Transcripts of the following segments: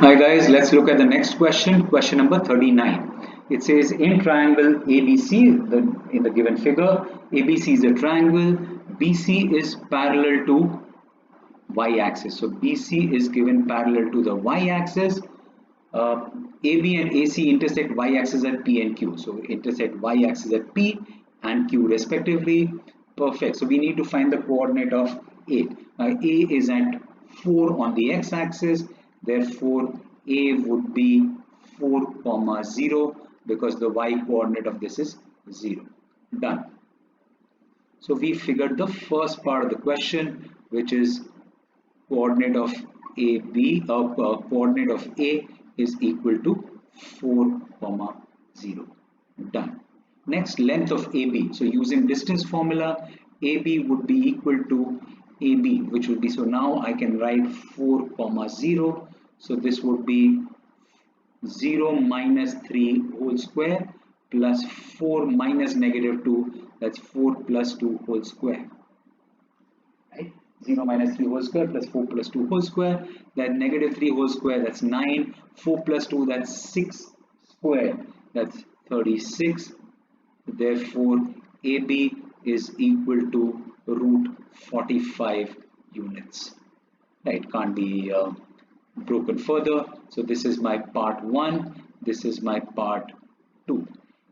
Hi guys, let's look at the next question, question number 39. It says in triangle ABC, in the given figure, ABC is a triangle, BC is parallel to y-axis. So BC is given parallel to the y-axis. AB and AC intersect y-axis at P and Q. So intersect y-axis at P and Q respectively. Perfect. So we need to find the coordinate of A. Now A is at 4 on the x-axis. Therefore, A would be 4, 0 because the y coordinate of this is 0. Done. So we figured the first part of the question, which is coordinate of AB, coordinate of A is equal to 4, 0. Done. Next, length of AB. So using distance formula, AB would be equal to AB, which would be, so now I can write 4, 0. So this would be 0 minus 3 whole square plus 4 minus negative 2, that's 4 plus 2 whole square. Right? 0 minus 3 whole square plus 4 plus 2 whole square, that negative 3 whole square, that's 9, 4 plus 2, that's 6 square, that's 36. Therefore, AB is equal to root 45 units. Right, can't be broken further. So this is my part 1, this is my part 2.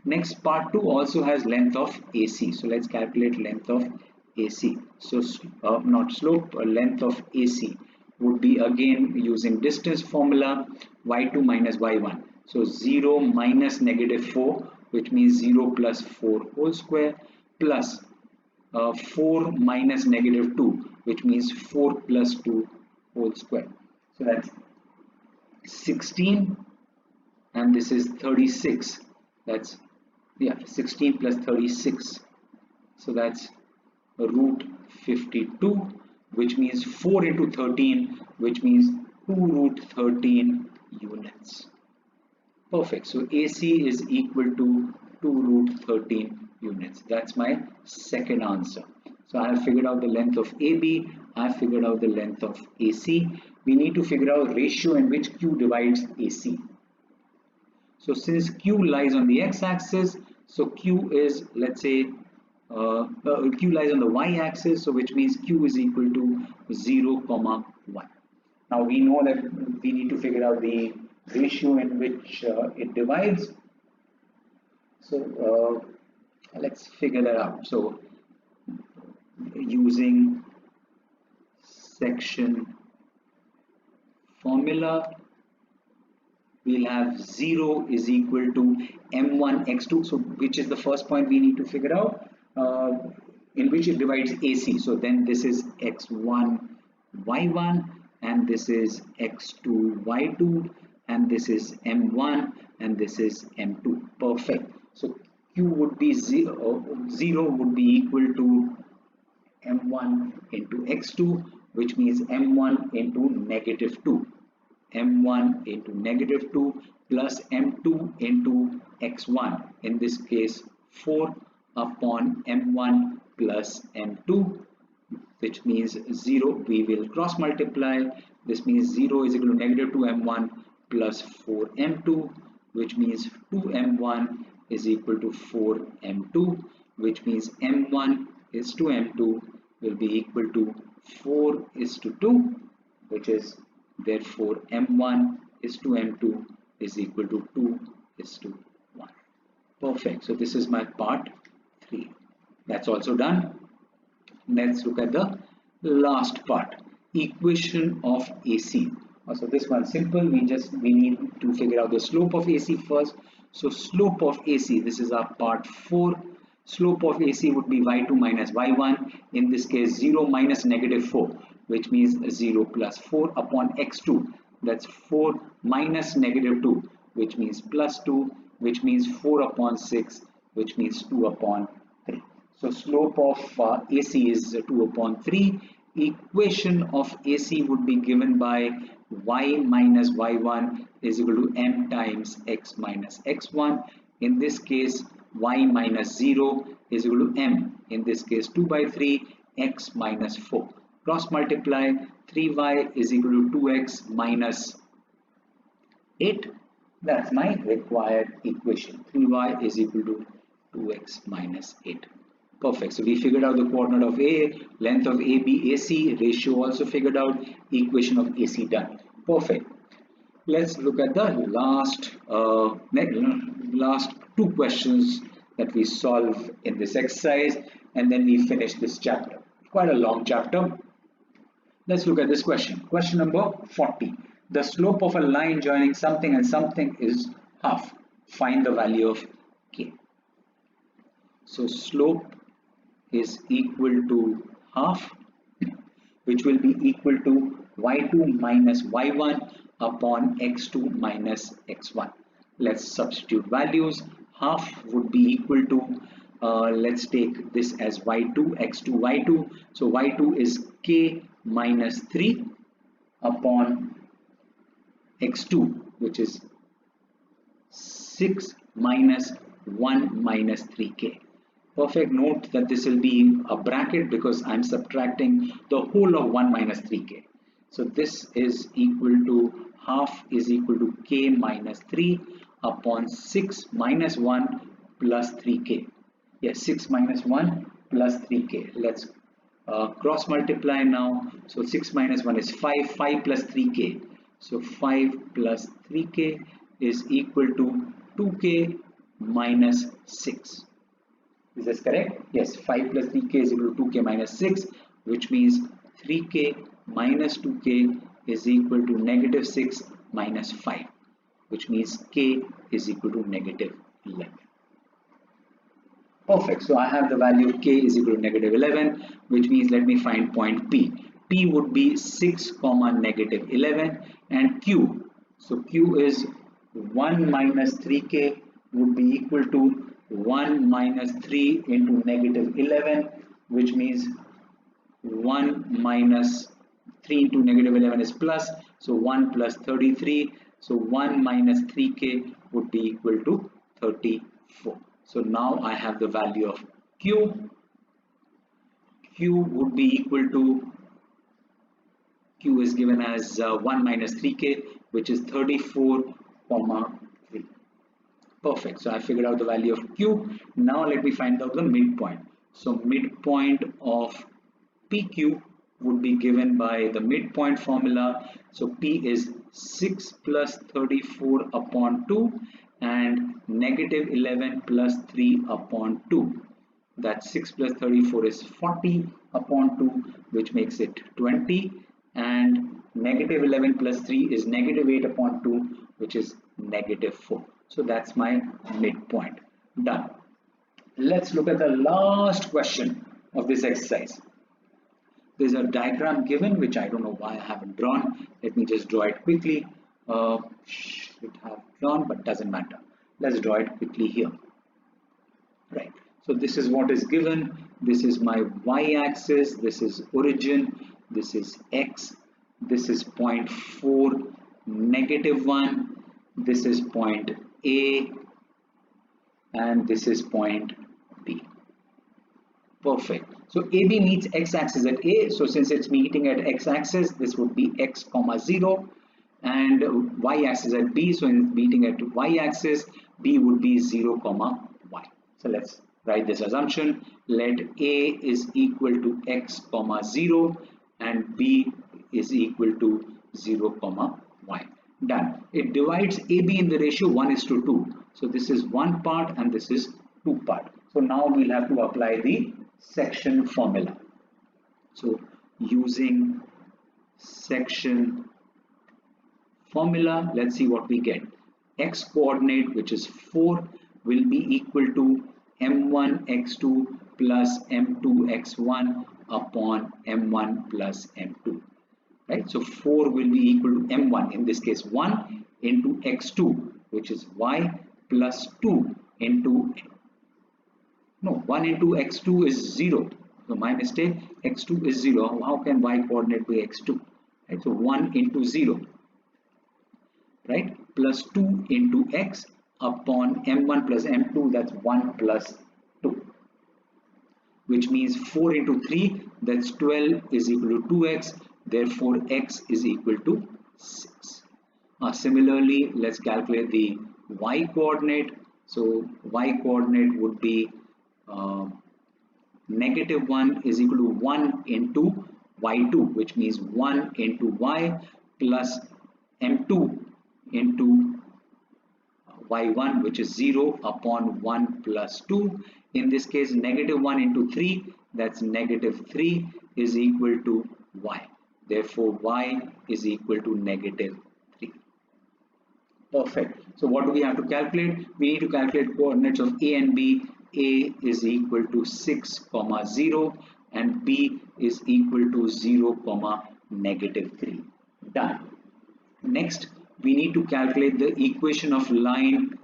Next, part 2 also has length of AC. So let's calculate length of AC. So not slope, length of AC would be again using distance formula, y2 minus y1. So 0 minus negative 4, which means 0 plus 4 whole square, plus 4 minus negative 2, which means 4 plus 2 whole square. So that's 16 and this is 36. That's 16 plus 36. So that's root 52, which means 4 into 13, which means 2 root 13 units. Perfect. So AC is equal to 2 root 13 units. That's my second answer. So I have figured out the length of AB. I have figured out the length of AC. We need to figure out ratio in which Q divides AC. So since Q lies on the x-axis, so Q is, let's say, Q lies on the y-axis, so which means Q is equal to 0, 1. Now we know that we need to figure out the ratio in which it divides. So let's figure that out. So using section formula, we'll have 0 is equal to m1 x2, so which is the first point we need to figure out, in which it divides AC. So then this is x1 y1 and this is x2 y2 and this is m1 and this is m2. Perfect. So Q would be 0 would be equal to m1 into x2, which means m1 into negative 2. m1 into negative 2 plus m2 into x1, in this case 4 upon m1 plus m2, which means 0. We will cross multiply. This means 0 is equal to negative 2m1 plus 4m2, which means 2m1 is equal to 4m2, which means m1 is to m2 will be equal to 4 is to 2, which is therefore m1 is to m2 is equal to 2 is to 1. Perfect. So this is my part 3. That's also done. Let's look at the last part, equation of AC. So this one simple. We need to figure out the slope of AC first. So slope of AC, this is our part 4. Slope of AC would be y2 minus y1. In this case 0 minus negative 4, which means 0 plus 4 upon x2. That's 4 minus negative 2, which means plus 2, which means 4 upon 6, which means 2 upon 3. So slope of AC is 2 upon 3. Equation of AC would be given by y minus y1 is equal to m times x minus x1. In this case, y minus 0 is equal to m. In this case, 2 by 3, x minus 4. Cross multiply, 3y is equal to 2x minus 8. That's my required equation. 3y is equal to 2x minus 8. Perfect. So we figured out the coordinate of A, length of AB, AC, ratio also figured out, equation of AC done. Perfect. Let's look at the last two questions that we solve in this exercise, and then we finish this chapter. Quite a long chapter. Let's look at this question. Question number 40. The slope of a line joining something and something is half. Find the value of k. So slope is equal to half, which will be equal to y2 minus y1 upon x2 minus x1. Let's substitute values. Half would be equal to, let's take this as y2, x2, y2. So y2 is k minus 3 upon x2, which is 6 minus 1 minus 3k. Perfect. Note that this will be a bracket because I'm subtracting the whole of 1 minus 3k. So this is equal to half is equal to k minus 3 upon 6 minus 1 plus 3k. Yes, 6 minus 1 plus 3k. Let's cross multiply now. So 6 minus 1 is 5, 5 plus 3k. So 5 plus 3k is equal to 2k minus 6. Is this correct? Yes, 5 plus 3k is equal to 2k minus 6, which means 3k minus 2k is equal to negative 6 minus 5, which means k is equal to negative 11. Perfect. So I have the value of k is equal to negative 11, which means let me find point P. P would be 6 comma negative 11 and Q. So Q is 1 minus 3k would be equal to 1 minus 3 into negative 11, which means 1 minus 3 into negative 11 is plus, so 1 plus 33, so 1 minus 3k would be equal to 34. So now I have the value of Q. Q would be equal to, Q is given as 1 minus 3k, which is 34 comma 3. Perfect. So I figured out the value of Q. Now let me find out the midpoint. So midpoint of PQ would be given by the midpoint formula. So P is 6 plus 34 upon 2 and negative 11 plus 3 upon 2. That 6 plus 34 is 40 upon 2, which makes it 20. And negative 11 plus 3 is negative 8 upon 2, which is negative 4. So that's my midpoint. Done. Let's look at the last question of this exercise. There's a diagram given, which I don't know why I haven't drawn. Let me just draw it quickly. Should have drawn, but doesn't matter. Let's draw it quickly here. Right. So this is what is given. This is my y-axis. This is origin. This is x. This is point 4, negative 1. This is point A. And this is point B. Perfect. So AB meets x-axis at A. So since it's meeting at x-axis, this would be x comma 0. And y-axis at B. So in meeting at y-axis, B would be 0 comma y. So let's write this assumption. Let A is equal to x comma 0 and B is equal to 0 comma y. Done. It divides AB in the ratio 1:2. So this is one part and this is two part. So now we'll have to apply the section formula. So using section formula, let's see what we get. X coordinate, which is 4, will be equal to m1 x2 plus m2 x1 upon m1 plus m2. Right, so 4 will be equal to m1, in this case 1 into x2, which is y, plus 2 into, no, 1 into x2 is 0. So my mistake, x2 is 0. How can y coordinate be x2? Right, so 1 into 0, right, plus 2 into x upon m1 plus m2, that's 1 plus 2, which means 4 into 3, that's 12, is equal to 2x. Therefore, x is equal to 6. Similarly, let's calculate the y coordinate. So y coordinate would be uh, -1 is equal to 1 into y2, which means 1 into y plus m2 into y1, which is 0 upon 1 plus 2. In this case, -1 into 3, that's -3 is equal to y. Therefore, y is equal to -3. Perfect. So what do we have to calculate? We need to calculate coordinates of A and B. A is equal to 6, 0 and B is equal to 0, -3. Done. Next, we need to calculate the equation of line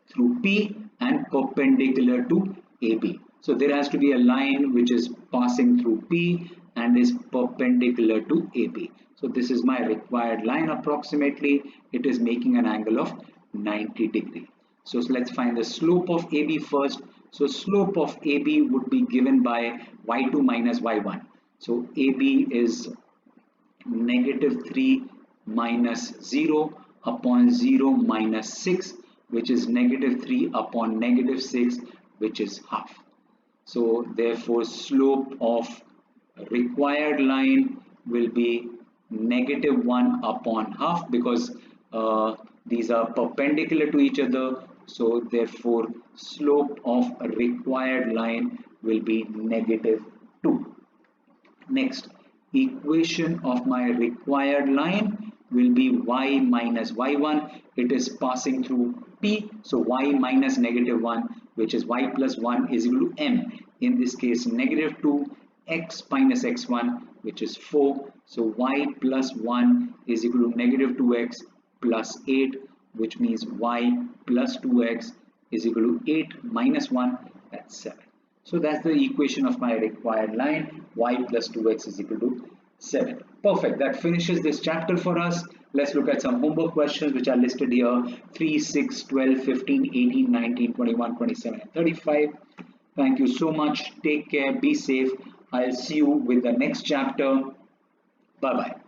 through P and perpendicular to AB. So there has to be a line which is passing through P and is perpendicular to AB. So this is my required line approximately. It is making an angle of 90 degree. So let's find the slope of AB first. So slope of AB would be given by y2 minus y1. So AB is -3 minus 0 upon 0 minus 6, which is -3 upon -6, which is half. So therefore slope of required line will be -1 upon half, because these are perpendicular to each other. So therefore slope of a required line will be -2. Next, equation of my required line will be y minus y1. It is passing through P, so y minus -1, which is y plus 1, is equal to m. In this case, -2, x minus x1, which is 4. So y plus 1 is equal to -2x plus 8, which means y plus 2x is equal to 8 minus 1, that's 7. So that's the equation of my required line. Y plus 2x is equal to 7. Perfect. That finishes this chapter for us. Let's look at some homework questions which are listed here: 3, 6, 12, 15, 18, 19, 21, 27, and 35. Thank you so much. Take care. Be safe. I'll see you with the next chapter. Bye bye.